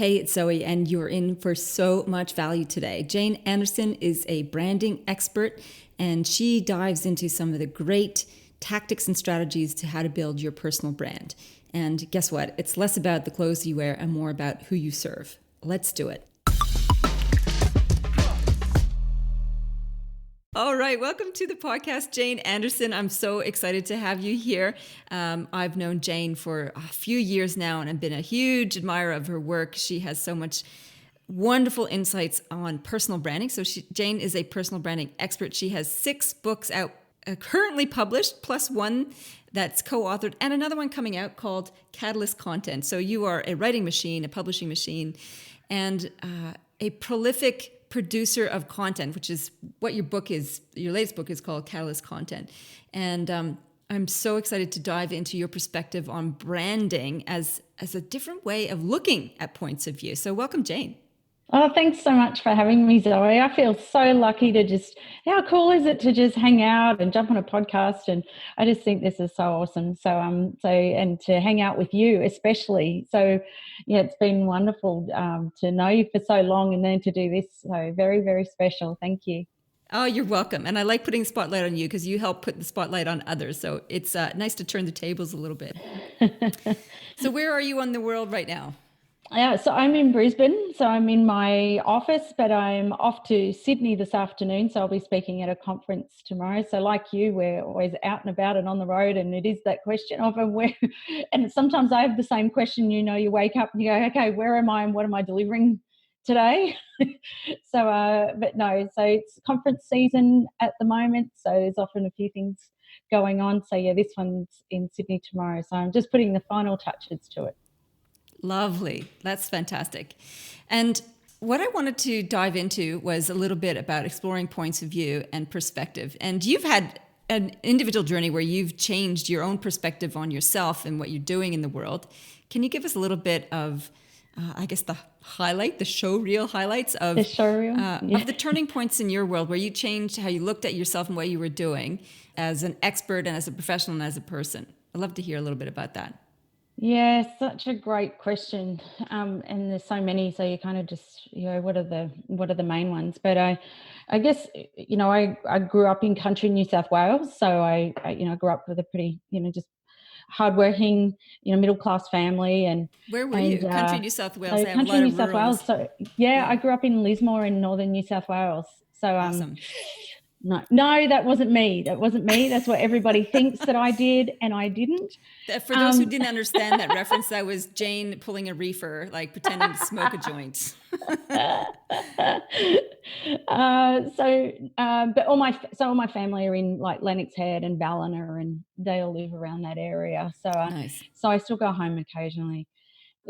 Hey, it's Zoe, and you're in for so much value today. Jane Anderson is a branding expert, and she dives into some of the great tactics and strategies to how to build your personal brand. And guess what? It's less about the clothes you wear and more about who you serve. Let's do it. All right, welcome to the podcast, Jane Anderson. I'm so excited to have you here. I've known Jane for a few years now, and I've been a huge admirer of her work. She has so much wonderful insights on personal branding. So Jane is a personal branding expert. She has 6 books out, currently published, plus one that's co-authored, and another one coming out called Catalyst Content. So you are a writing machine, a publishing machine, and a prolific producer of content, which is what your book is. Your latest book is called Catalyst Content. And I'm so excited to dive into your perspective on branding as a different way of looking at points of view. So welcome, Jane. Oh, thanks so much for having me, Zoe. I feel so lucky to how cool is it to just hang out and jump on a podcast? And I just think this is so awesome. And to hang out with you, especially. So, yeah, it's been wonderful to know you for so long and then to do this. So very, very special. Thank you. Oh, you're welcome. And I like putting the spotlight on you because you help put the spotlight on others. So it's nice to turn the tables a little bit. So where are you on the world right now? Yeah, so I'm in Brisbane, so I'm in my office, but I'm off to Sydney this afternoon, so I'll be speaking at a conference tomorrow. So like you, we're always out and about and on the road, and it is that question of where, and sometimes I have the same question, you wake up and you go, okay, where am I and what am I delivering today? But no, so it's conference season at the moment, so there's often a few things going on. So yeah, this one's in Sydney tomorrow, so I'm just putting the final touches to it. Lovely. That's fantastic. And what I wanted to dive into was a little bit about exploring points of view and perspective. And you've had an individual journey where you've changed your own perspective on yourself and what you're doing in the world. Can you give us a little bit of, the showreel highlights of the showreel, of the turning points in your world where you changed how you looked at yourself and what you were doing as an expert and as a professional and as a person? I'd love to hear a little bit about that. Yeah, such a great question. And there's so many, so you kind of just, what are the main ones? But I guess, I grew up in country New South Wales. So I grew up with a pretty, just hardworking, middle class family. And where were you? Country New South Wales. So I have a country lot New of South rural. Wales. So yeah, I grew up in Lismore in northern New South Wales. So awesome. No, that wasn't me. That's what everybody thinks that I did, and I didn't. For those who didn't understand that reference, that was Jane pulling a reefer, like pretending to smoke a joint. But all my family are in like Lennox Head and Ballina, and they all live around that area. So nice. So I still go home occasionally.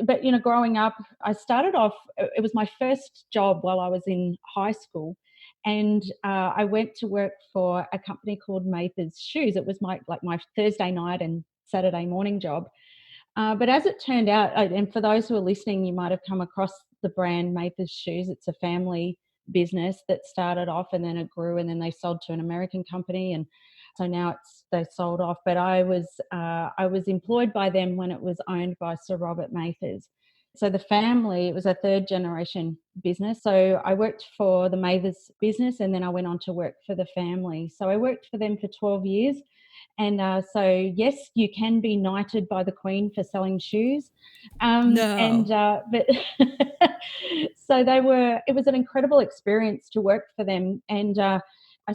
But growing up, I started off. It was my first job while I was in high school. And I went to work for a company called Mather's Shoes. It was my Thursday night and Saturday morning job. But as it turned out, and for those who are listening, you might have come across the brand Mather's Shoes. It's a family business that started off and then it grew and then they sold to an American company. And so now they sold off. But I was employed by them when it was owned by Sir Robert Mathers. So the family, it was a 3rd generation business. So I worked for the Mathers business and then I went on to work for the family. So I worked for them for 12 years. And so, yes, you can be knighted by the Queen for selling shoes. No. But so it was an incredible experience to work for them. And I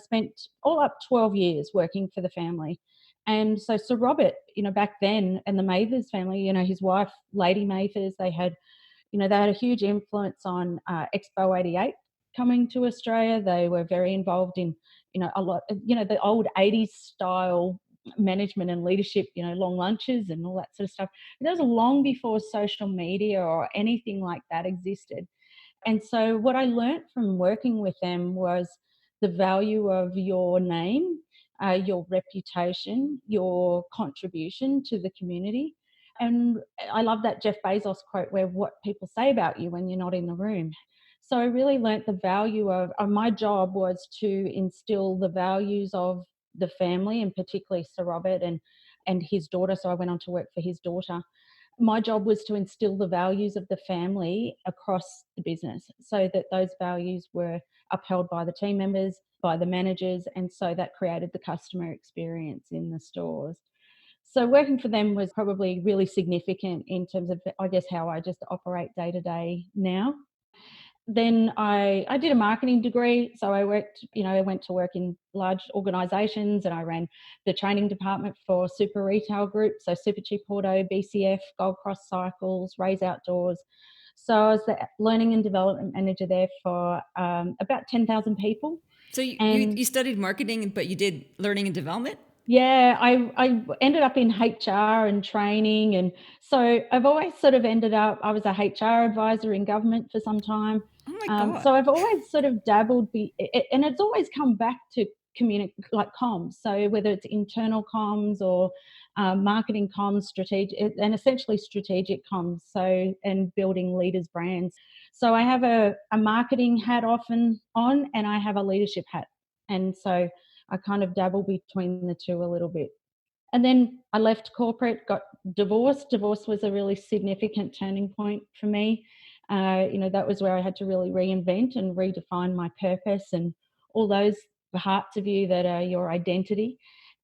spent all up 12 years working for the family. And so Sir Robert, back then, and the Mathers family, his wife, Lady Mathers, they had a huge influence on Expo 88 coming to Australia. They were very involved in, a lot, the old 80s style management and leadership, long lunches and all that sort of stuff. But that was long before social media or anything like that existed. And so what I learned from working with them was the value of your name, your reputation, your contribution to the community. And I love that Jeff Bezos quote where what people say about you when you're not in the room. So I really learnt the value of my job was to instill the values of the family and particularly Sir Robert and his daughter. So I went on to work for his daughter. my job was to instill the values of the family across the business so that those values were upheld by the team members, by the managers, and so that created the customer experience in the stores. So working for them was probably really significant in terms of, I guess, how I just operate day to day now. Then I did a marketing degree. So I worked, I went to work in large organizations, and I ran the training department for super retail groups. So Super Cheap Auto, BCF, Gold Cross Cycles, Raise Outdoors. So I was the learning and development manager there for about 10,000 people. So you, you, And you studied marketing, but you did learning and development? yeah, I ended up in HR and training. And so I've always sort of ended up, I was a HR advisor in government for some time. Oh my God. So I've always sort of dabbled, and it's always come back to like comms. So whether it's internal comms or marketing comms, strategic, and essentially strategic comms. So, and building leaders' brands. So I have a marketing hat often on, and I have a leadership hat. And so I kind of dabble between the two a little bit. And then I left corporate, got divorced. Divorce was a really significant turning point for me. That was where I had to really reinvent and redefine my purpose and all those parts of you that are your identity.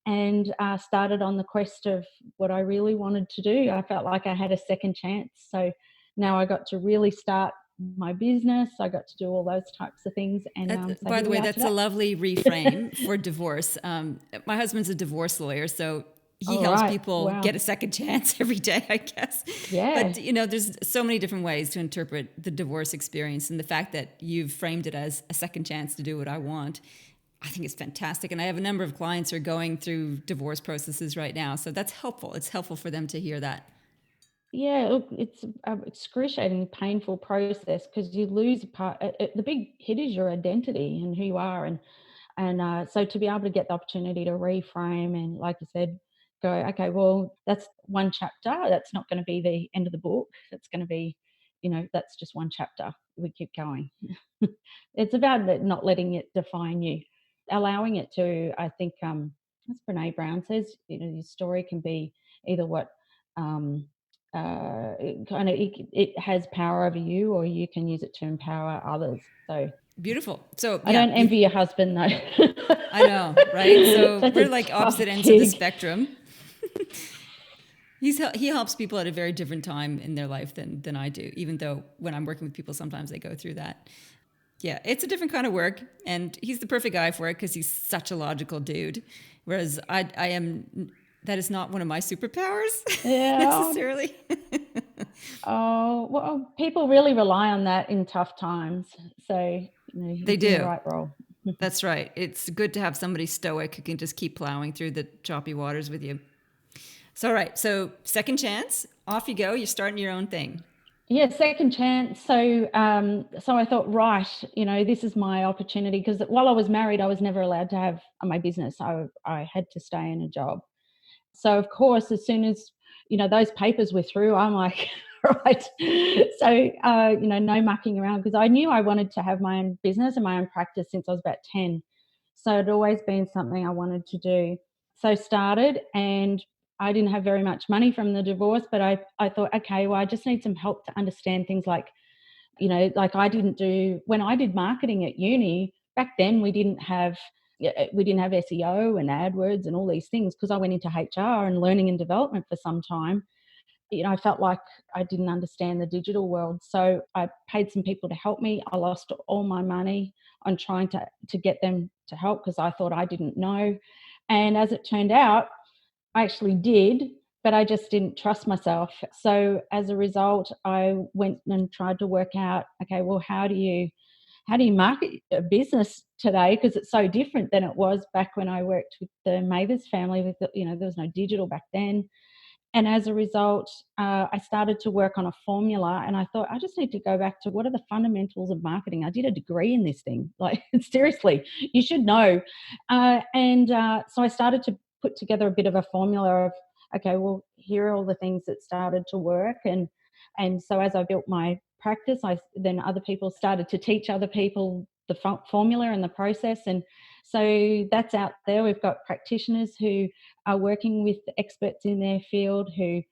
And started on the quest of what I really wanted to do. I felt like I had a second chance. So now I got to really start my business. I got to do all those types of things. And so By here the we way, are that's a today. lovely reframe for divorce. My husband's a divorce lawyer, so he All helps right. people Wow. get a second chance every day, I guess. Yeah. But, there's so many different ways to interpret the divorce experience, and the fact that you've framed it as a second chance to do what I want, I think it's fantastic. And I have a number of clients who are going through divorce processes right now, so that's helpful. It's helpful for them to hear that. Yeah, look, it's an excruciating, painful process because you lose a part. The big hit is your identity and who you are, and so to be able to get the opportunity to reframe and, like you said, go, okay, well, that's one chapter. That's not going to be the end of the book. That's going to be, that's just one chapter. We keep going. It's about not letting it define you, allowing it to. I think, as Brene Brown says, your story can be either what. It has power over you, or you can use it to empower others. So Beautiful. So I yeah, don't envy your husband though. I know, right? So That's a we're like tough opposite ends of the gig. spectrum. He helps people at a very different time in their life than I do. Even though when I'm working with people, sometimes they go through that. Yeah, it's a different kind of work, and he's the perfect guy for it because he's such a logical dude. Whereas I am. That is not one of my superpowers Yeah. necessarily. Oh, well, people really rely on that in tough times. So, They he's in the do. right role. That's right. It's good to have somebody stoic who can just keep plowing through the choppy waters with you. So, all right. So, second chance, off you go. You're starting your own thing. Yeah, second chance. So I thought, right, this is my opportunity because while I was married, I was never allowed to have my business. I had to stay in a job. So of course, as soon as those papers were through, I'm like, right. So no mucking around because I knew I wanted to have my own business and my own practice since I was about 10. So it'd always been something I wanted to do. So started, and I didn't have very much money from the divorce, but I thought, okay, well, I just need some help to understand things like, like I didn't do when I did marketing at uni. Back then, we didn't have SEO and AdWords and all these things because I went into HR and learning and development for some time. I felt like I didn't understand the digital world. So I paid some people to help me. I lost all my money on trying to get them to help because I thought I didn't know. And as it turned out, I actually did, but I just didn't trust myself. So as a result, I went and tried to work out, okay, well, how do you market a business today? Because it's so different than it was back when I worked with the Mavis family. There was no digital back then. And as a result, I started to work on a formula, and I thought, I just need to go back to what are the fundamentals of marketing. I did a degree in this thing. Like, seriously, you should know. So I started to put together a bit of a formula of, okay, well, here are all the things that started to work. And so as I built my practice, then other people started to teach other people the formula and the process. And so that's out there. We've got practitioners who are working with experts in their field who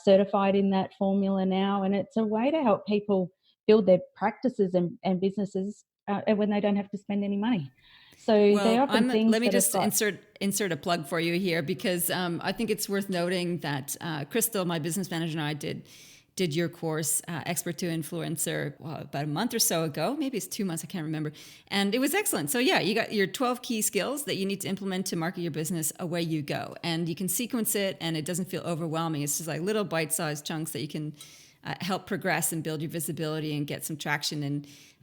certified in that formula now. And it's a way to help people build their practices and businesses when they don't have to spend any money. So they're Well, often things let me that have just got. insert a plug for you here because I think it's worth noting that Crystal, my business manager, and I did your course, Expert to Influencer, about a month or so ago. Maybe it's 2 months, I can't remember. And it was excellent. So yeah, you got your 12 key skills that you need to implement to market your business. Away you go. And you can sequence it and it doesn't feel overwhelming. It's just like little bite-sized chunks that you can help progress and build your visibility and get some traction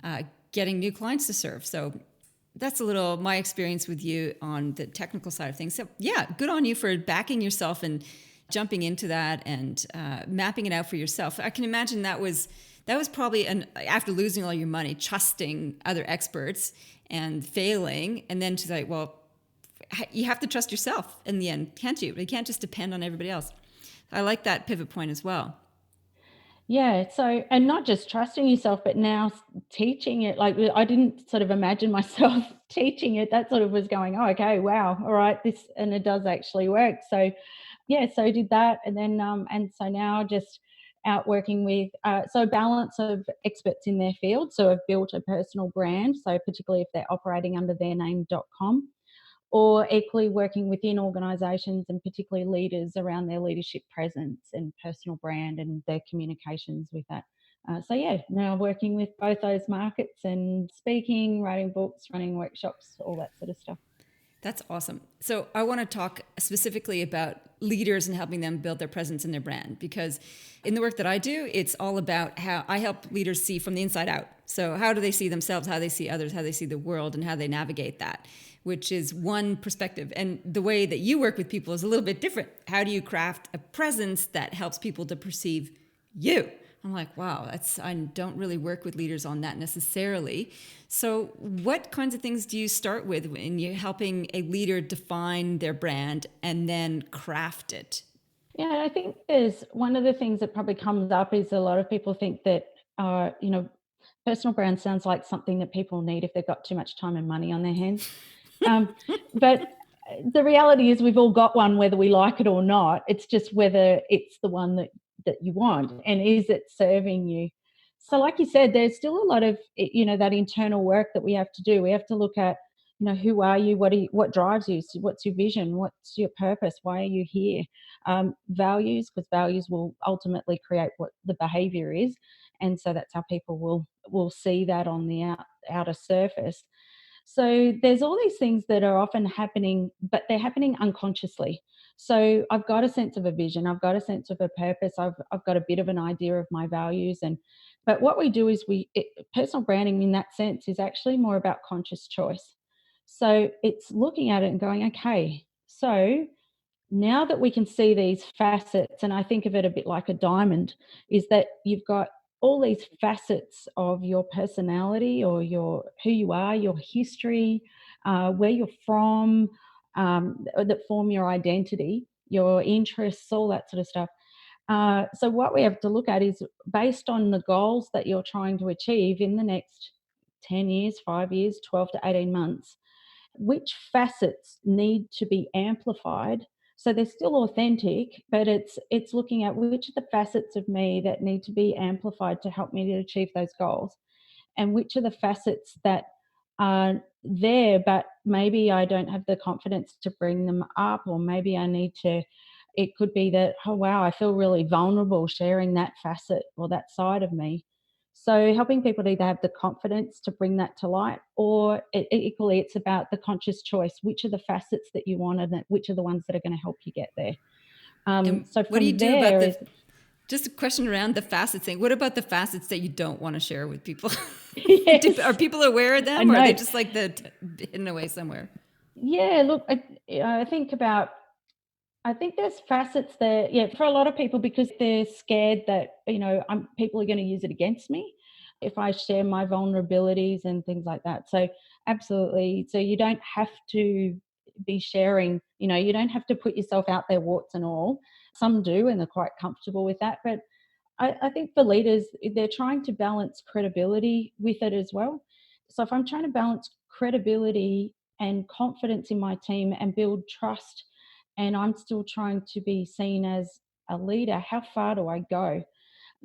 and getting new clients to serve. So that's a little my experience with you on the technical side of things. So yeah, good on you for backing yourself and jumping into that and mapping it out for yourself. I can imagine that was probably after losing all your money, trusting other experts and failing, and then to like, well, you have to trust yourself in the end, can't you? You can't just depend on everybody else. I like that pivot point as well. Yeah, so and not just trusting yourself, but now teaching it. Like I didn't sort of imagine myself teaching it. That sort of was going, oh, okay, wow, all right, this and it does actually work. So yeah, so I did that, and then and so now just out working with so a balance of experts in their field. So I've built a personal brand. So particularly if they're operating under their name.com, or equally working within organisations and particularly leaders around their leadership presence and personal brand and their communications with that. So yeah, now working with both those markets and speaking, writing books, running workshops, all that sort of stuff. That's awesome. So I want to talk specifically about leaders and helping them build their presence in their brand, because in the work that I do, it's all about how I help leaders see from the inside out. So how do they see themselves, how they see others, how they see the world, and how they navigate that, which is one perspective. And the way that you work with people is a little bit different. How do you craft a presence that helps people to perceive you? I'm like, wow, I don't really work with leaders on that necessarily. So what kinds of things do you start with when you're helping a leader define their brand and then craft it? Yeah, I think there's one of the things that probably comes up is a lot of people think that, personal brand sounds like something that people need if they've got too much time and money on their hands. Um, but the reality is we've all got one, whether we like it or not. It's just whether it's the one that you want, and is it serving you. So like you said, there's still a lot of that internal work that we have to do. We have to look at, who are you, what drives you, so what's your vision, what's your purpose, why are you here. Values, because values will ultimately create what the behavior is, and so that's how people will see that on the outer surface. So there's all these things that are often happening, but they're happening unconsciously. So I've got a sense of a vision, I've got a sense of a purpose, I've got a bit of an idea of my values, and but what we do is personal branding in that sense is actually more about conscious choice. So it's looking at it and going, okay, so now that we can see these facets, and I think of it a bit like a diamond, is that you've got all these facets of your personality or your who you are, your history, where you're from, that form your identity, your interests, all that sort of stuff. So what we have to look at is based on the goals that you're trying to achieve in the next 10 years, 5 years, 12 to 18 months, which facets need to be amplified. So they're still authentic, but it's looking at which of the facets of me that need to be amplified to help me to achieve those goals, and which are the facets that are there, but maybe I don't have the confidence to bring them up, or maybe I need to. It could be that, oh wow, I feel really vulnerable sharing that facet or that side of me. So helping people to either have the confidence to bring that to light, or equally, it's about the conscious choice. Which are the facets that you want, and which are the ones that are going to help you get there? And So what do you from do about there the, is just a question around the facets thing. What about the facets that you don't want to share with people? Are yes, people aware of I them, or are they know. just like hidden away somewhere? Yeah, look, I think there's facets there, yeah, for a lot of people, because they're scared that, people are going to use it against me if I share my vulnerabilities and things like that. So absolutely. So you don't have to be sharing, you don't have to put yourself out there, warts and all. Some do, and they're quite comfortable with that. But I think for leaders, they're trying to balance credibility with it as well. So if I'm trying to balance credibility and confidence in my team and build trust, and I'm still trying to be seen as a leader, how far do I go?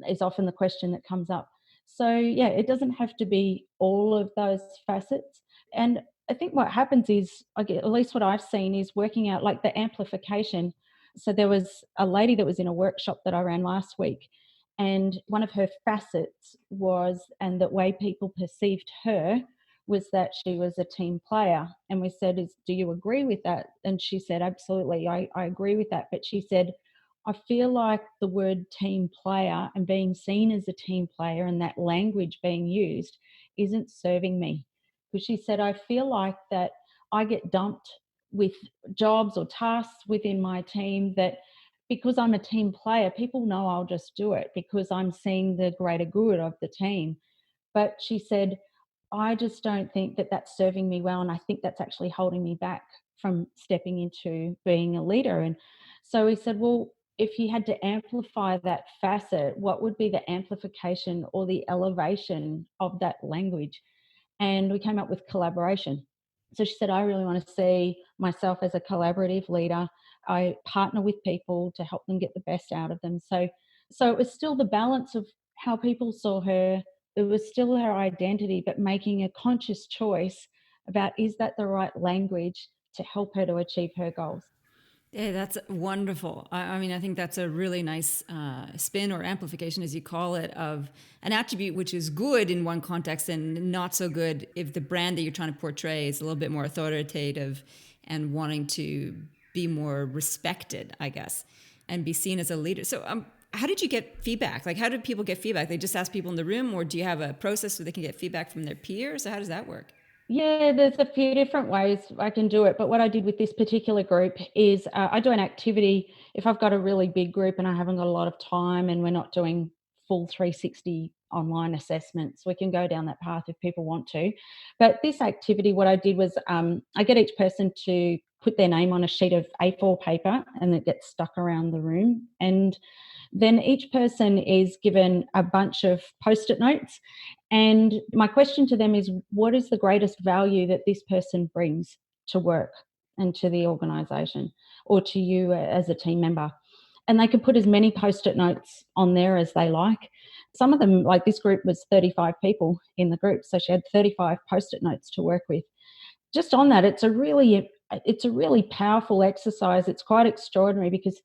Is often the question that comes up. So, yeah, it doesn't have to be all of those facets. And I think what happens is, at least what I've seen, is working out like the amplification. So, there was a lady that was in a workshop that I ran last week, and one of her facets was, and the way people perceived her was that she was a team player. And we said, do you agree with that? And she said, absolutely, I agree with that. But she said, I feel like the word team player and being seen as a team player and that language being used isn't serving me. Because she said, I feel like that I get dumped with jobs or tasks within my team that because I'm a team player, people know I'll just do it because I'm seeing the greater good of the team. But she said, I just don't think that that's serving me well. And I think that's actually holding me back from stepping into being a leader. And so we said, well, if you had to amplify that facet, what would be the amplification or the elevation of that language? And we came up with collaboration. So she said, I really want to see myself as a collaborative leader. I partner with people to help them get the best out of them. So it was still the balance of how people saw her. It was still her identity, but making a conscious choice about, is that the right language to help her to achieve her goals? Yeah, that's wonderful. I mean, I think that's a really nice spin or amplification, as you call it, of an attribute which is good in one context and not so good if the brand that you're trying to portray is a little bit more authoritative and wanting to be more respected, I guess, and be seen as a leader. So, how did you get feedback? Like, how did people get feedback? They just ask people in the room, or do you have a process so they can get feedback from their peers? So, how does that work? Yeah, there's a few different ways I can do it. But what I did with this particular group is I do an activity. If I've got a really big group and I haven't got a lot of time and we're not doing full 360 online assessments, we can go down that path if people want to. But this activity, what I did was I get each person to put their name on a sheet of A4 paper and it gets stuck around the room. And then each person is given a bunch of post-it notes. And my question to them is, what is the greatest value that this person brings to work and to the organization or to you as a team member? And they can put as many post-it notes on there as they like. Some of them, like this group was 35 people in the group. So she had 35 post-it notes to work with. Just on that, it's a really powerful exercise. It's quite extraordinary because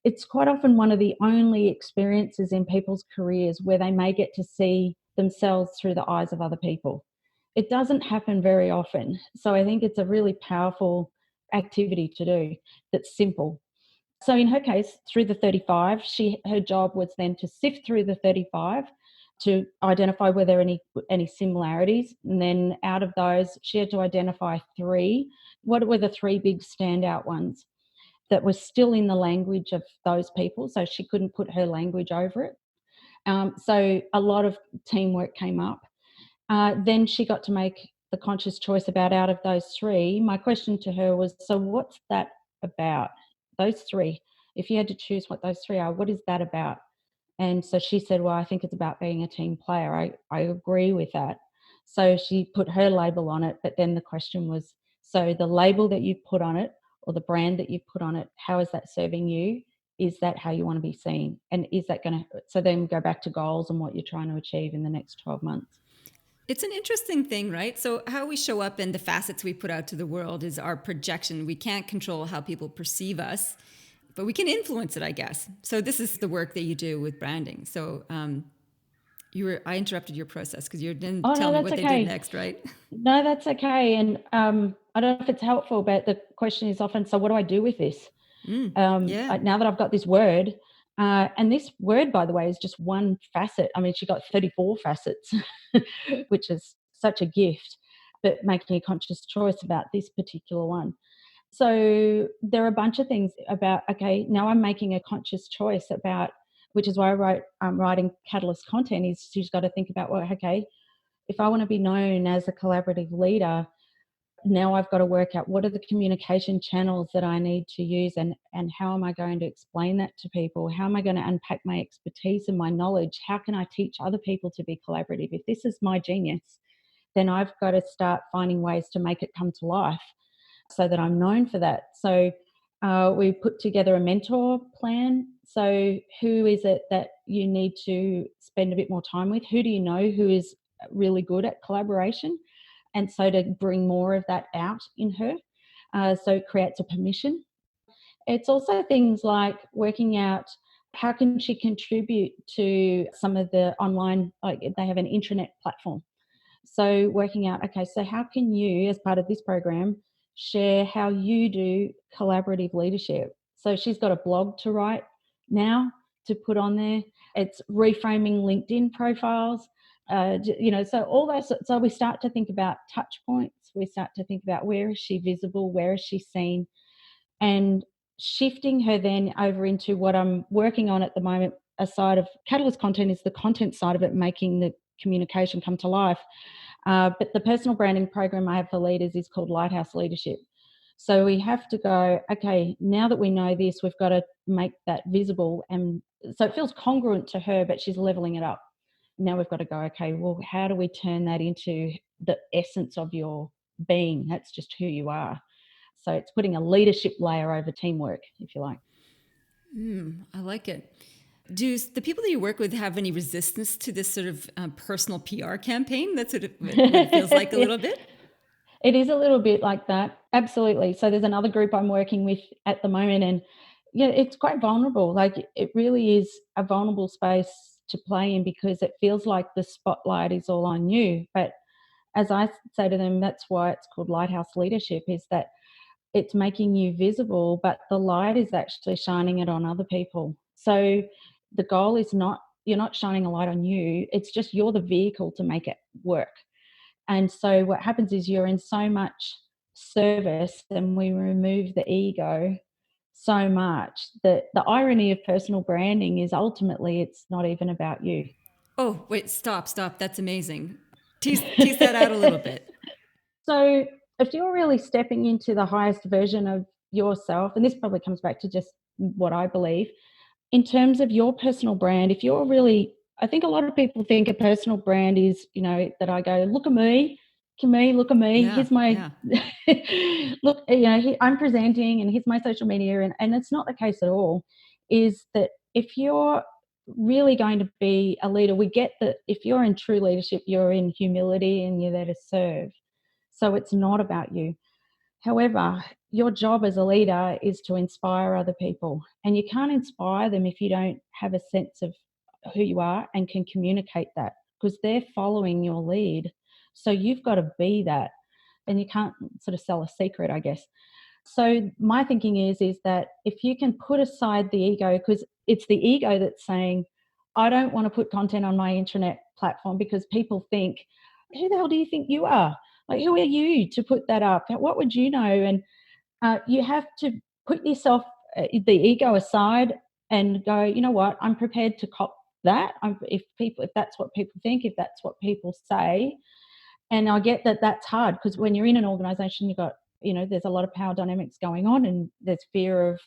it's quite often one of the only experiences in people's careers where they may get to see themselves through the eyes of other people. It doesn't happen very often. So I think it's a really powerful activity to do that's simple. So in her case, through the 35, her job was then to sift through the 35 to identify were there any similarities. And then out of those, she had to identify three. What were the three big standout ones that was still in the language of those people, so she couldn't put her language over it. So a lot of teamwork came up. Then she got to make the conscious choice about, out of those three, my question to her was, so what's that about? Those three, if you had to choose what those three are, what is that about? And so she said, well, I think it's about being a team player. I agree with that. So she put her label on it. But then the question was, so the label that you put on it or the brand that you put on it, how is that serving you? Is that how you want to be seen? And is that going to, so then go back to goals and what you're trying to achieve in the next 12 months. It's an interesting thing, right? So, how we show up and the facets we put out to the world is our projection. We can't control how people perceive us, but we can influence it, I guess. So, this is the work that you do with branding. So, I interrupted your process because you didn't Oh, tell no, me that's what they did okay. next, right? No, that's okay. And I don't know if it's helpful, but the question is often, so what do I do with this? Yeah. Now that I've got this word, and this word, by the way, is just one facet. I mean, she got 34 facets, which is such a gift, but making a conscious choice about this particular one. So there are a bunch of things about, okay, now I'm making a conscious choice about, which is why I'm writing Catalyst content, is she's got to think about, well, okay, if I want to be known as a collaborative leader, now I've got to work out what are the communication channels that I need to use, and how am I going to explain that to people? How am I going to unpack my expertise and my knowledge? How can I teach other people to be collaborative? If this is my genius, then I've got to start finding ways to make it come to life so that I'm known for that. So We put together a mentor plan. So, who is it that you need to spend a bit more time with? Who do you know who is really good at collaboration? And so, to bring more of that out in her. So, it creates a permission. It's also things like working out how can she contribute to some of the online, like they have an intranet platform. So working out, okay, so how can you, as part of this program, share how you do collaborative leadership? So she's got a blog to write now to put on there. It's reframing LinkedIn profiles. So all those. So we start to think about touch points. We start to think about where is she visible, where is she seen, and shifting her then over into what I'm working on at the moment. A side of Catalyst content is the content side of it, making the communication come to life. But the personal branding program I have for leaders is called Lighthouse Leadership. So we have to go, okay, now that we know this, we've got to make that visible. And so it feels congruent to her, but she's leveling it up. Now we've got to go, okay, well, how do we turn that into the essence of your being? That's just who you are. So it's putting a leadership layer over teamwork, if you like. I like it. Do the people that you work with have any resistance to this sort of personal PR campaign? That's sort of what it feels like a little bit. It is a little bit like that. Absolutely. So there's another group I'm working with at the moment, and yeah, it's quite vulnerable. Like it really is a vulnerable space to play in because it feels like the spotlight is all on you. But as I say to them, that's why it's called Lighthouse Leadership, is that it's making you visible, but the light is actually shining it on other people. So the goal is not, you're not shining a light on you, it's just you're the vehicle to make it work. And so what happens is you're in so much service, and we remove the ego so much that the irony of personal branding is ultimately it's not even about you. Oh, wait, stop. That's amazing. Tease that out a little bit. So if you're really stepping into the highest version of yourself, and this probably comes back to just what I believe, in terms of your personal brand, if you're really, I think a lot of people think a personal brand is, that I go, look at me, look at me. Yeah, Here's my, yeah. look, I'm presenting and here's my social media. And it's not the case at all. Is that if you're really going to be a leader, we get that if you're in true leadership, you're in humility and you're there to serve. So it's not about you. However, your job as a leader is to inspire other people, and you can't inspire them if you don't have a sense of who you are and can communicate that, because they're following your lead. So you've got to be that, and you can't sort of sell a secret, I guess. So my thinking is that if you can put aside the ego, because it's the ego that's saying, I don't want to put content on my internet platform because people think, who the hell do you think you are? Like, who are you to put that up? What would you know? And you have to put yourself, the ego aside, and go, you know what? I'm prepared to cop that. If that's what people think, if that's what people say, and I get that that's hard because when you're in an organization, you've got, there's a lot of power dynamics going on, and there's fear of,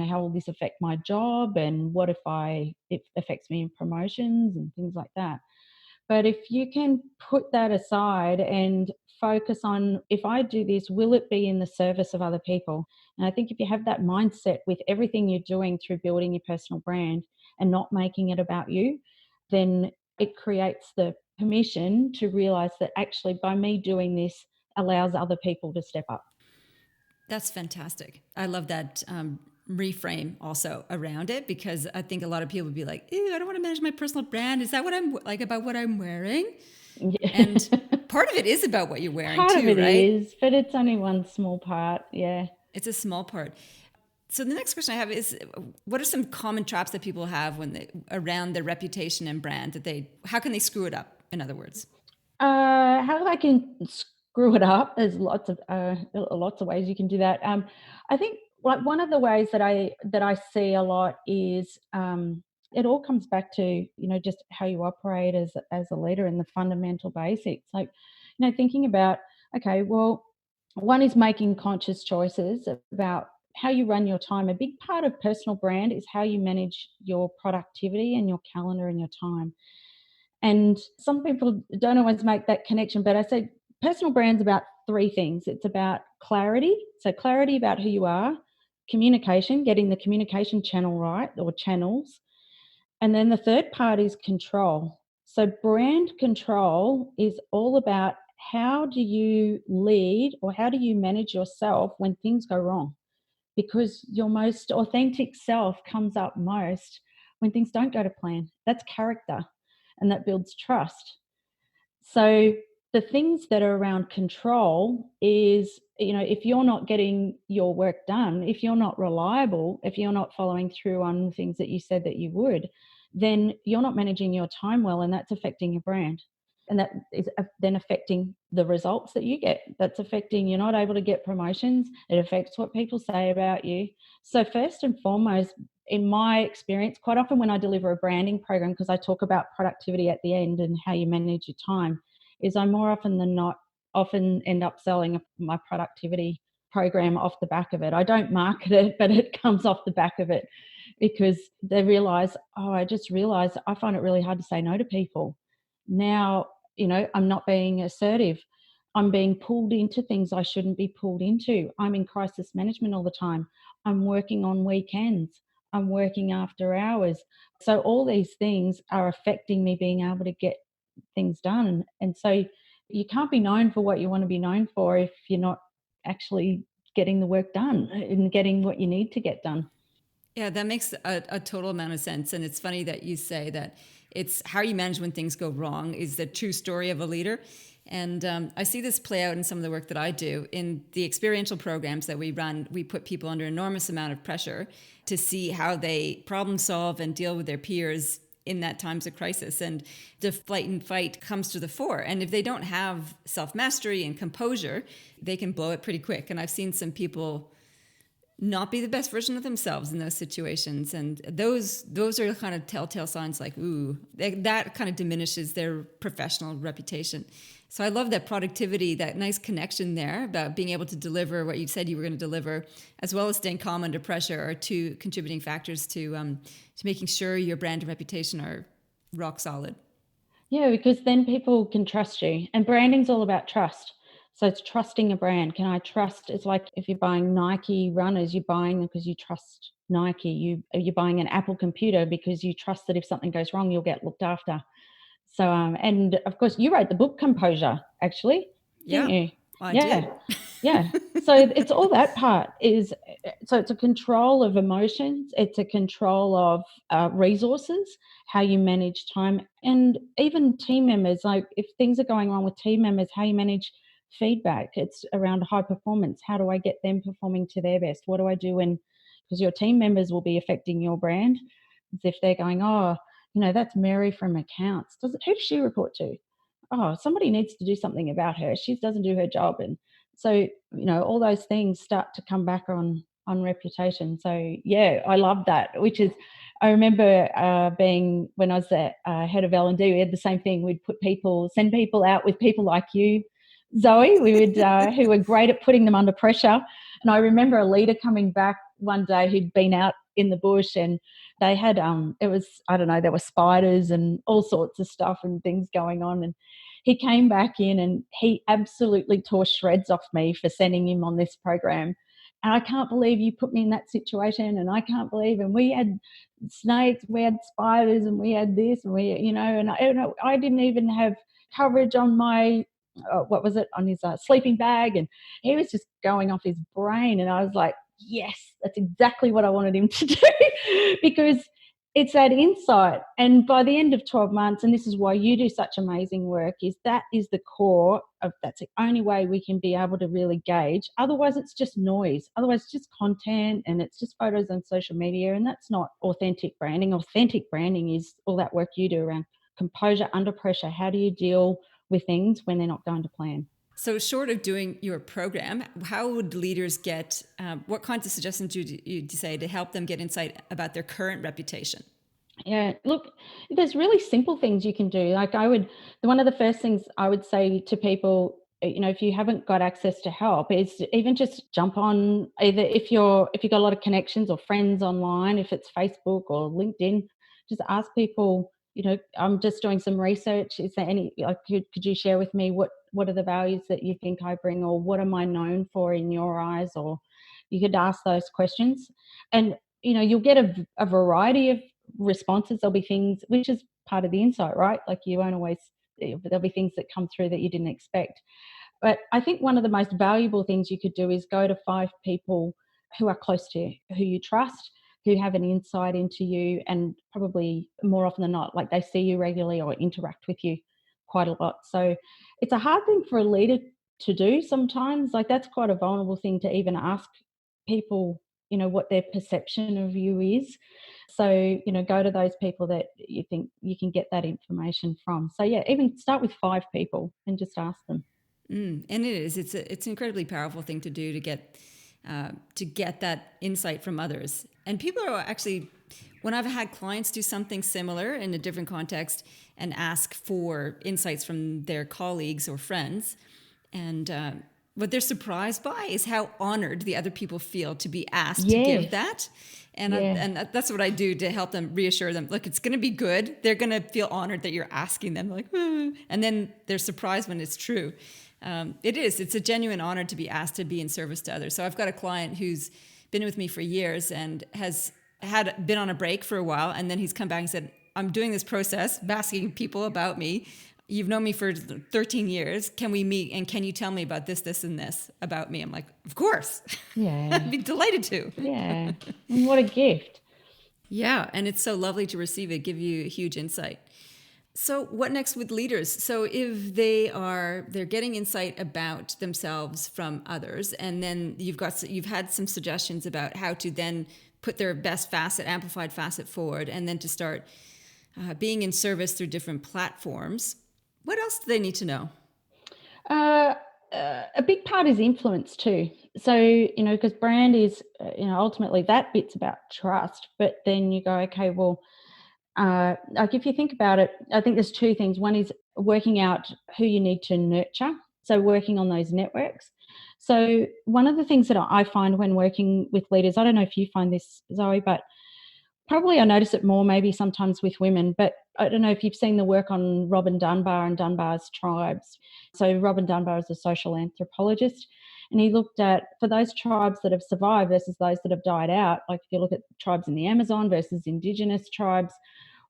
how will this affect my job, and what if it affects me in promotions and things like that. But if you can put that aside and focus on, if I do this, will it be in the service of other people? And I think if you have that mindset with everything you're doing through building your personal brand and not making it about you, then it creates the permission to realize that actually by me doing this allows other people to step up. That's fantastic. I love that reframe also around it, because I think a lot of people would be like, ew, I don't want to manage my personal brand. Is that what I'm like about what I'm wearing? Yeah. And part of it is about what you're wearing Part of too, it right? is, but it's only one small part. Yeah. It's a small part. So the next question I have is, what are some common traps that people have around their reputation and brand how can they screw it up, in other words? How I can screw it up? There's lots of ways you can do that. I think like one of the ways that I see a lot is it all comes back to just how you operate as a leader and the fundamental basics. Like thinking about, okay, well, one is making conscious choices about how you run your time. A big part of personal brand is how you manage your productivity and your calendar and your time. And some people don't always make that connection, but I say personal brand's about three things. It's about clarity. So clarity about who you are, communication, getting the communication channel right, or channels. And then the third part is control. So brand control is all about how do you lead, or how do you manage yourself when things go wrong? Because your most authentic self comes up most when things don't go to plan. That's character, and that builds trust. So the things that are around control is, if you're not getting your work done, if you're not reliable, if you're not following through on things that you said that you would, then you're not managing your time well, and that's affecting your brand. And that is then affecting the results that you get. That's affecting, you're not able to get promotions. It affects what people say about you. So first and foremost, in my experience, quite often when I deliver a branding program, because I talk about productivity at the end and how you manage your time, is I more often than not often end up selling my productivity program off the back of it. I don't market it, but it comes off the back of it, because they realize, oh, I just realized I find it really hard to say no to people. Now, I'm not being assertive. I'm being pulled into things I shouldn't be pulled into. I'm in crisis management all the time. I'm working on weekends. I'm working after hours. So all these things are affecting me being able to get things done. And so you can't be known for what you want to be known for if you're not actually getting the work done and getting what you need to get done. Yeah, that makes a total amount of sense. And it's funny that you say that it's how you manage when things go wrong is the true story of a leader. And I see this play out in some of the work that I do. In the experiential programs that we run, we put people under enormous amount of pressure to see how they problem solve and deal with their peers in that times of crisis. And the flight and fight comes to the fore. And if they don't have self-mastery and composure, they can blow it pretty quick. And I've seen some people not be the best version of themselves in those situations, and those are kind of telltale signs, like, ooh, that kind of diminishes their professional reputation. So I love that productivity, that nice connection there about being able to deliver what you said you were going to deliver, as well as staying calm under pressure, are two contributing factors to making sure your brand and reputation are rock solid. Yeah, because then people can trust you. And branding's all about trust. So it's trusting a brand. Can I trust? It's like if you're buying Nike runners, you're buying them because you trust Nike. You're buying an Apple computer because you trust that if something goes wrong, you'll get looked after. So and of course you wrote the book Composure, actually, didn't Yeah, you? I Yeah. did. Yeah. So it's all that part is, so it's a control of emotions, it's a control of resources, how you manage time, and even team members. Like if things are going wrong with team members, how you manage feedback. It's around high performance. How do I get them performing to their best? What do I do when, because your team members will be affecting your brand. As if they're going, oh, that's Mary from accounts. Who does she report to? Oh, somebody needs to do something about her. She doesn't do her job. And so, all those things start to come back on reputation. So yeah, I love that. Which is, I remember being, when I was the head of L&D, we had the same thing. We'd send people out with people like you, Zoe. We would who were great at putting them under pressure. And I remember a leader coming back one day who'd been out in the bush, and they had it was, I don't know, there were spiders and all sorts of stuff and things going on. And he came back in and he absolutely tore shreds off me for sending him on this program. And I can't believe you put me in that situation. And I can't believe, and we had snakes, we had spiders, and we had this, and I didn't even have coverage on my, what was it, on his sleeping bag. And he was just going off his brain. And I was like, yes, that's exactly what I wanted him to do, because it's that insight. And by the end of 12 months, and this is why you do such amazing work, is that is the core of, that's the only way we can be able to really gauge. Otherwise, it's just noise. Otherwise, it's just content and it's just photos on social media. And that's not authentic branding. Authentic branding is all that work you do around composure under pressure. How do you deal with things when they're not going to plan? So, short of doing your program, how would leaders get, what kinds of suggestions do you say to help them get insight about their current reputation? Yeah, look, there's really simple things you can do. Like one of the first things I would say to people, if you haven't got access to help, is even just jump on, either if you've got a lot of connections or friends online, if it's Facebook or LinkedIn, just ask people, I'm just doing some research. Is there any, like, could you share with me what are the values that you think I bring, or what am I known for in your eyes? Or, You could ask those questions, and you'll get a variety of responses. There'll be things, which is part of the insight, right? Like, you won't always, there'll be things that come through that you didn't expect. But I think one of the most valuable things you could do is go to 5 people who are close to you, who you trust, who have an insight into you, and probably more often than not, like, they see you regularly or interact with you quite a lot. So it's a hard thing for a leader to do sometimes. Like, that's quite a vulnerable thing to even ask people, what their perception of you is. So, go to those people that you think you can get that information from. So yeah, even start with 5 people and just ask them. And it is. It's an incredibly powerful thing to do to get that insight from others. And people are actually, when I've had clients do something similar in a different context and ask for insights from their colleagues or friends, and what they're surprised by is how honored the other people feel to be asked to give Yes. that. And Yeah. and that's what I do to help them, reassure them. Look, it's going to be good. They're going to feel honored that you're asking them. Like, and then they're surprised when it's true. It is. It's a genuine honor to be asked to be in service to others. So I've got a client who's been with me for years and has been on a break for a while, and then he's come back and said, "I'm doing this process, asking people about me. You've known me for 13 years. Can we meet? And can you tell me about this, this, and this about me?" I'm like, "Of course." Yeah. I'd be delighted to. Yeah. And what a gift. Yeah, and it's so lovely to receive it, give you a huge insight. So what next with leaders? So if they're getting insight about themselves from others, and then you've had some suggestions about how to then put their best facet, amplified facet forward, and then to start being in service through different platforms. What else do they need to know? Uh, a big part is influence too. So, because brand is, ultimately that bit's about trust. But then you go, okay, well, like, if you think about it, I think there's 2 things. One is working out who you need to nurture. So working on those networks. So one of the things that I find when working with leaders, I don't know if you find this, Zoe, but probably I notice it more maybe sometimes with women, but I don't know if you've seen the work on Robin Dunbar and Dunbar's tribes. So Robin Dunbar is a social anthropologist, and he looked at, for those tribes that have survived versus those that have died out, like if you look at tribes in the Amazon versus indigenous tribes,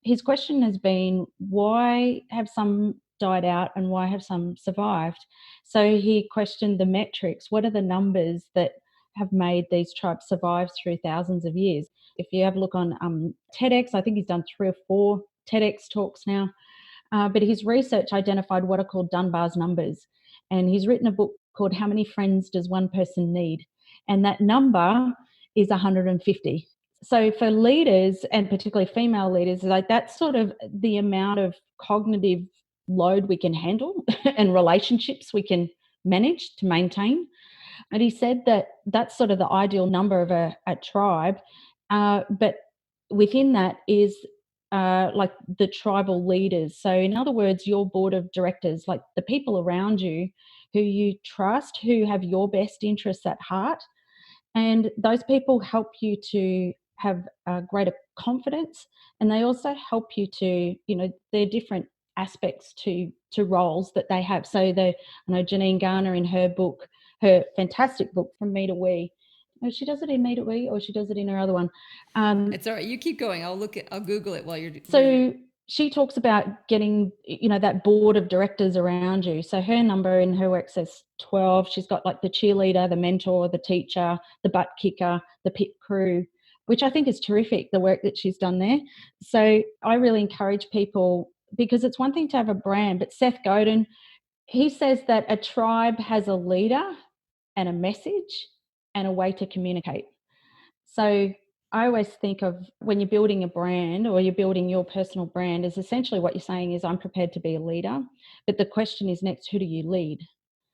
his question has been, why have some died out and why have some survived? So he questioned the metrics. What are the numbers that have made these tribes survive through thousands of years? If you have a look on TEDx, I think he's done 3 or 4 TEDx talks now. But his research identified what are called Dunbar's numbers. And he's written a book called How Many Friends Does One Person Need? And that number is 150. So for leaders, and particularly female leaders, like, that's sort of the amount of cognitive load we can handle and relationships we can manage to maintain. And he said that that's sort of the ideal number of a tribe. But within that is like the tribal leaders. So, in other words, your board of directors, like the people around you who you trust, who have your best interests at heart. And those people help you to have greater confidence, and they also help you to, they're different aspects to roles that they have. So I know Janine Garner in her book, her fantastic book From Me to We. Oh, she does it in Me to We, or she does it in her other one. It's all right. You keep going. I'll Google it while you're. So she talks about getting, that board of directors around you. So her number in her work says 12. She's got like the cheerleader, the mentor, the teacher, the butt kicker, the pit crew, which I think is terrific, the work that she's done there. So I really encourage people, because it's one thing to have a brand, but Seth Godin, he says that a tribe has a leader and a message and a way to communicate. So I always think of, when you're building a brand or you're building your personal brand, is essentially what you're saying is, I'm prepared to be a leader. But the question is next, who do you lead?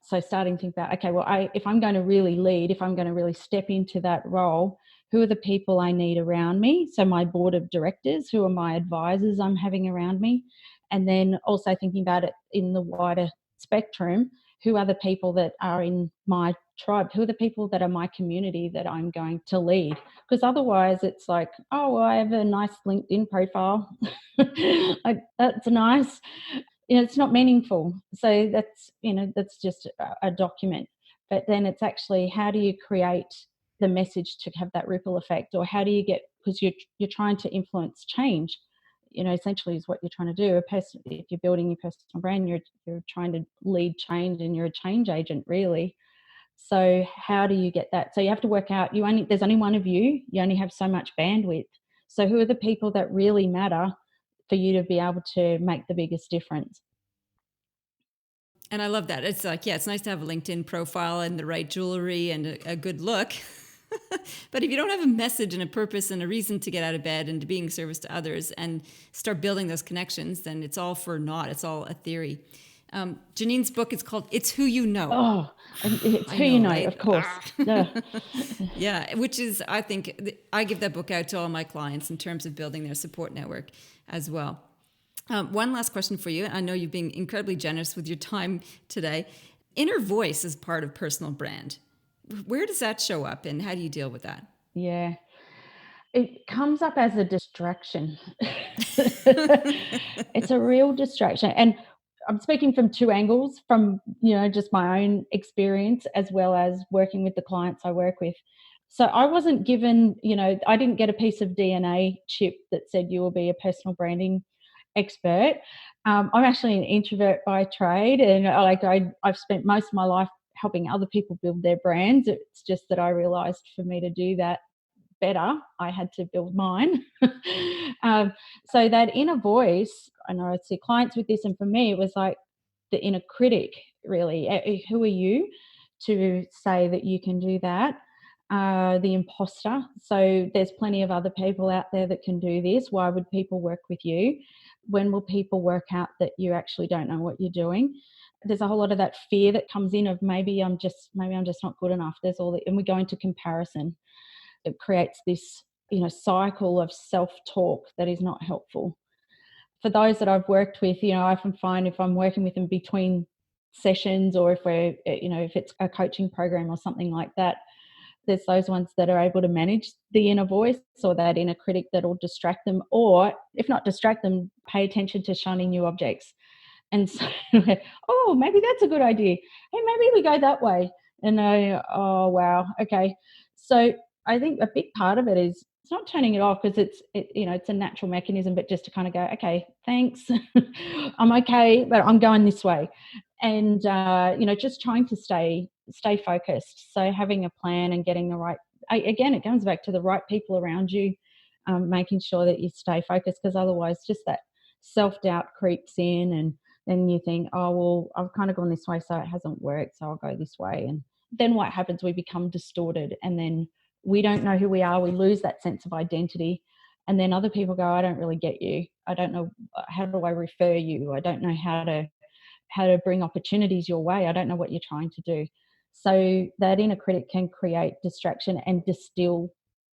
So starting to think about, okay, well, if I'm going to really lead, if I'm going to really step into that role, who are the people I need around me? So my board of directors, who are my advisors I'm having around me? And then also thinking about it in the wider spectrum, who are the people that are in my tribe? Who are the people that are my community that I'm going to lead? Because otherwise it's like, oh, well, I have a nice LinkedIn profile. Like, that's nice. It's not meaningful. So that's just a document. But then it's actually, how do you create the message to have that ripple effect? Or how do you get, because you're trying to influence change, essentially is what you're trying to do. If you're building your personal brand, you're trying to lead change, and you're a change agent, really. So how do you get that? So you have to work out, there's only one of you only have so much bandwidth. So who are the people that really matter for you to be able to make the biggest difference? And I love that. It's like, yeah, it's nice to have a LinkedIn profile and the right jewelry and a good look. But if you don't have a message and a purpose and a reason to get out of bed and to being service to others and start building those connections, then it's all for naught. It's all a theory. Janine's book is called It's Who You Know. Oh, it's I who know, you know, right? of course. Yeah, which is, I think, I give that book out to all my clients in terms of building their support network as well. One last question for you. I know you've been incredibly generous with your time today. Inner voice is part of personal brand. Where does that show up, and how do you deal with that? Yeah. It comes up as a distraction. It's a real distraction. And I'm speaking from two angles, from, just my own experience as well as working with the clients I work with. So I wasn't given, I didn't get a piece of DNA chip that said you will be a personal branding expert. I'm actually an introvert by trade, and I've spent most of my life helping other people build their brands. It's just that I realized for me to do that better, I had to build mine. um, so that inner voice, I know I see clients with this, and for me, it was like the inner critic, really. Who are you to say that you can do that? The imposter. So there's plenty of other people out there that can do this. Why would people work with you? When will people work out that you actually don't know what you're doing? There's a whole lot of that fear that comes in of maybe I'm just not good enough. And we go into comparison. It creates this, cycle of self-talk that is not helpful. For those that I've worked with, I often find if I'm working with them between sessions, or if it's a coaching program or something like that, there's those ones that are able to manage the inner voice or that inner critic that will distract them, or if not distract them, pay attention to shiny new objects. And so, oh, maybe that's a good idea. Hey, maybe we go that way. And oh, wow, okay. So I think a big part of it is it's not turning it off, because it's a natural mechanism, but just to kind of go, okay, thanks, I'm okay, but I'm going this way, and just trying to stay focused. So having a plan and getting the right, again, it comes back to the right people around you, making sure that you stay focused, because otherwise, just that self-doubt creeps in, and then you think, oh, well, I've kind of gone this way, so it hasn't worked, so I'll go this way. And then what happens? We become distorted, and then we don't know who we are. We lose that sense of identity. And then other people go, I don't really get you. I don't know, how do I refer you? I don't know how to bring opportunities your way. I don't know what you're trying to do. So that inner critic can create distraction and distill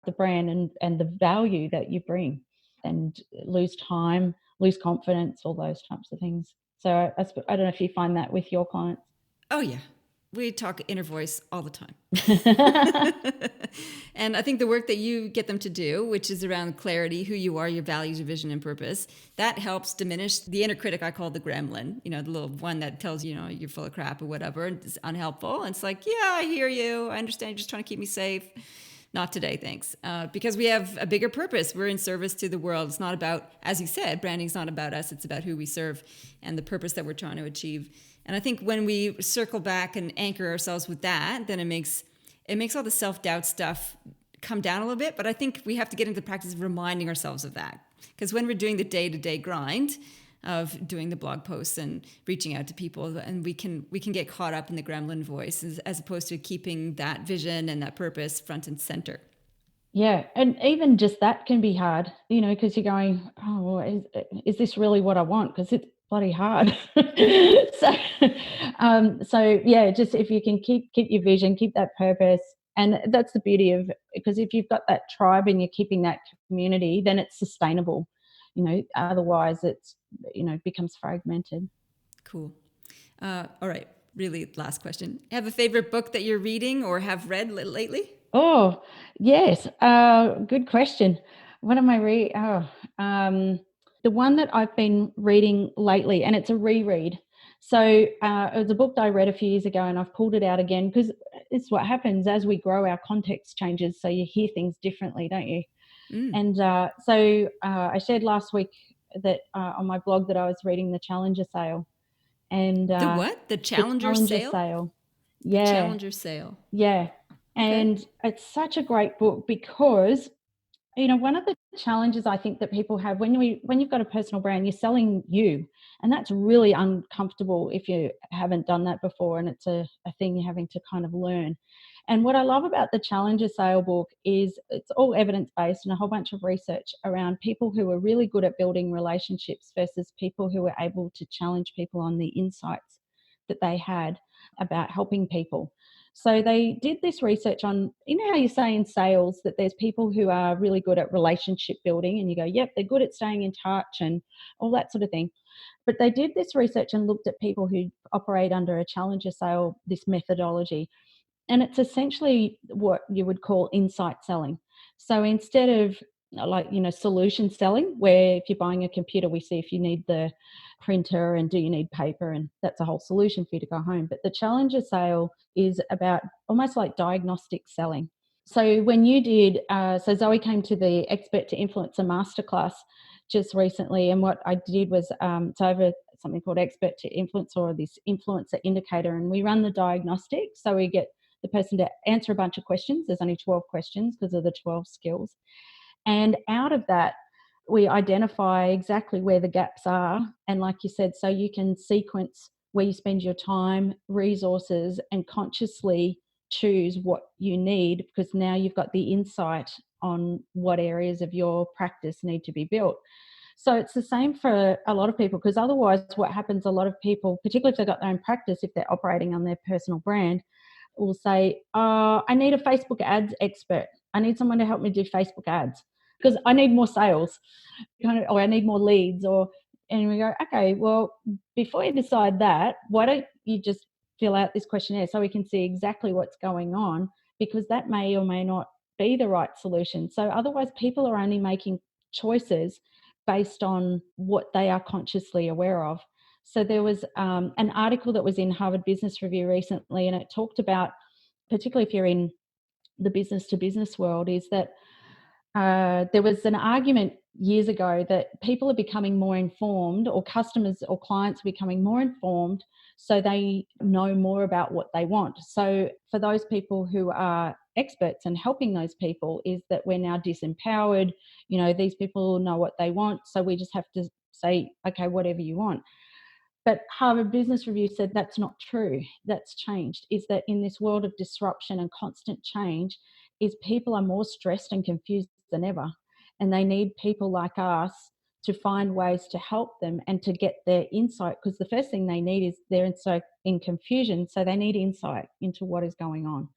the brand and the value that you bring, and lose time, lose confidence, all those types of things. So I don't know if you find that with your clients. Oh, yeah. We talk inner voice all the time. And I think the work that you get them to do, which is around clarity, who you are, your values, your vision, and purpose, that helps diminish the inner critic I call the gremlin, the little one that tells you, you're full of crap or whatever, and it's unhelpful. And it's like, yeah, I hear you. I understand you're just trying to keep me safe. Not today, thanks. Because we have a bigger purpose. We're in service to the world. It's not about, as you said, branding's not about us. It's about who we serve and the purpose that we're trying to achieve. And I think when we circle back and anchor ourselves with that, then it makes all the self-doubt stuff come down a little bit. But I think we have to get into the practice of reminding ourselves of that. Because when we're doing the day-to-day grind of doing the blog posts and reaching out to people, and we can get caught up in the gremlin voice as opposed to keeping that vision and that purpose front and center. Yeah, and even just that can be hard, because you're going, oh, well, is this really what I want? Because it's bloody hard. So yeah, just if you can keep your vision, keep that purpose, and that's the beauty of, because if you've got that tribe and you're keeping that community, then it's sustainable. Otherwise it's becomes fragmented. Cool. All right. Really, last question. Have a favorite book that you're reading or have read lately? Oh, yes. Good question. What am I reading? The one that I've been reading lately, and it's a reread. So it was a book that I read a few years ago, and I've pulled it out again because it's what happens as we grow, our context changes. So you hear things differently, don't you? And I shared last week that on my blog that I was reading The Challenger Sale. And The what? The The Challenger Challenger Sale? Sale. The Yeah, Challenger Sale. yeah. Okay. And it's such a great book because, one of the challenges I think that people have when you've got a personal brand, you're selling you, and that's really uncomfortable if you haven't done that before, and it's a thing you're having to kind of learn. And what I love about the Challenger Sale book is it's all evidence-based and a whole bunch of research around people who are really good at building relationships versus people who were able to challenge people on the insights that they had about helping people. So they did this research on, how you say in sales that there's people who are really good at relationship building, and you go, yep, they're good at staying in touch and all that sort of thing. But they did this research and looked at people who operate under a Challenger Sale, this methodology. And it's essentially what you would call insight selling. So instead of solution selling, where if you're buying a computer, we see if you need the printer and do you need paper, and that's a whole solution for you to go home. But the Challenger Sale is about almost like diagnostic selling. So when you did, so Zoe came to the Expert to Influencer Masterclass just recently, and what I did was so I have something called Expert to Influencer, or this influencer indicator, and we run the diagnostic. So we get the person to answer a bunch of questions. There's only 12 questions because of the 12 skills. And out of that, we identify exactly where the gaps are. And like you said, so you can sequence where you spend your time, resources, and consciously choose what you need, because now you've got the insight on what areas of your practice need to be built. So it's the same for a lot of people, because otherwise what happens, a lot of people, particularly if they've got their own practice, if they're operating on their personal brand, will say, I need a Facebook ads expert. I need someone to help me do Facebook ads because I need more sales, or I need more leads. And we go, okay, well, before you decide that, why don't you just fill out this questionnaire so we can see exactly what's going on, because that may or may not be the right solution. So otherwise people are only making choices based on what they are consciously aware of. So there was an article that was in Harvard Business Review recently, and it talked about, particularly if you're in the business to business world, is that there was an argument years ago that people are becoming more informed, or customers or clients are becoming more informed, so they know more about what they want. So for those people who are experts and helping those people, is that we're now disempowered. These people know what they want, so we just have to say, okay, whatever you want. But Harvard Business Review said that's not true. That's changed. Is that in this world of disruption and constant change, is people are more stressed and confused than ever. And they need people like us to find ways to help them and to get their insight, because the first thing they need is they're in confusion. So they need insight into what is going on.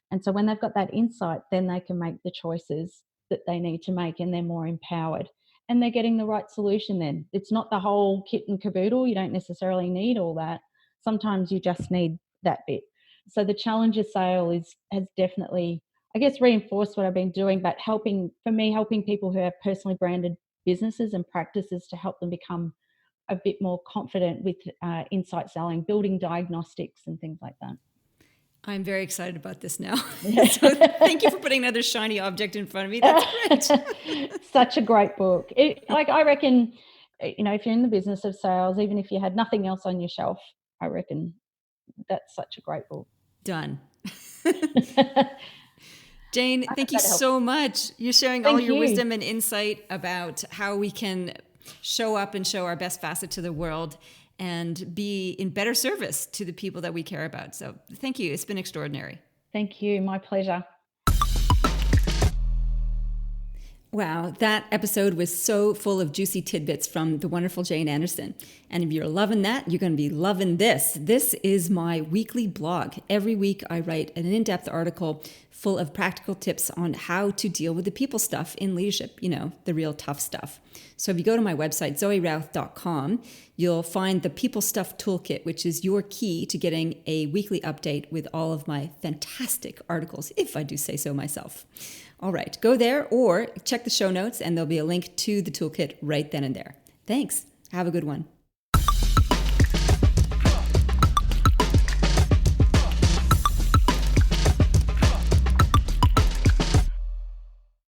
And so when they've got that insight, then they can make the choices that they need to make, and they're more empowered. And they're getting the right solution then. It's not the whole kit and caboodle. You don't necessarily need all that. Sometimes you just need that bit. So the Challenger Sale has definitely, I guess, reinforced what I've been doing, but helping people who have personally branded businesses and practices to help them become a bit more confident with insight selling, building diagnostics and things like that. I'm very excited about this now. So thank you for putting another shiny object in front of me. That's great. Such a great book. I reckon, if you're in the business of sales, even if you had nothing else on your shelf, I reckon that's such a great book. Done. Jane, thank you so much. You're sharing all your wisdom and insight about how we can show up and show our best facet to the world and be in better service to the people that we care about. So thank you. It's been extraordinary. Thank you. My pleasure. Wow, that episode was so full of juicy tidbits from the wonderful Jane Anderson. And if you're loving that, you're going to be loving this. This is my weekly blog. Every week I write an in-depth article full of practical tips on how to deal with the people stuff in leadership, the real tough stuff. So if you go to my website, zoerouth.com, you'll find the People Stuff Toolkit, which is your key to getting a weekly update with all of my fantastic articles, if I do say so myself. All right, go there or check the show notes and there'll be a link to the toolkit right then and there. Thanks. Have a good one.